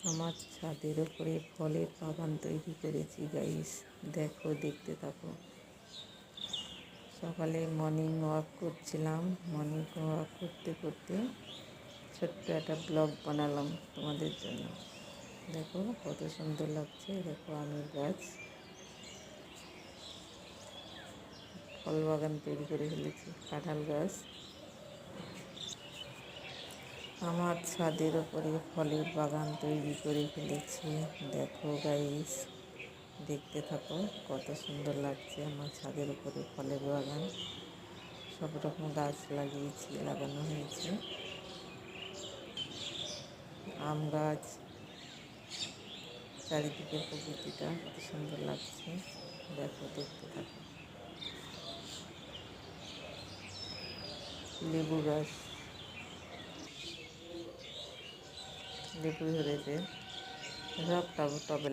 আমার ছাদের উপরে ফলের বাগান তৈরি করেছি গাইস, দেখো, দেখতে থাকো। সকালে মর্নিং ওয়াক করছিলাম। মর্নিং ওয়াক করতে করতে ছোট্ট একটা ব্লগ বানালাম তোমাদের জন্য। দেখো কত সুন্দর লাগছে। দেখো আমের গাছ, ফল বাগান তৈরি করে ফেলেছি, কাঁঠাল গাছ। আমার ছাদের উপরে ফলের বাগান তৈরি করে ফেলেছি। দেখো গাইস, দেখতে থাকো, কত সুন্দর লাগছে। আমার ছাদের উপরে ফলের বাগান, সব রকম গাছ লাগানো হয়েছে। আম গাছ, চারিদিকে প্রকৃতিটা কত সুন্দর লাগছে। দেখো, দেখতে থাকো। লেবু গাছ, লেবু ধরেছে, সব টবে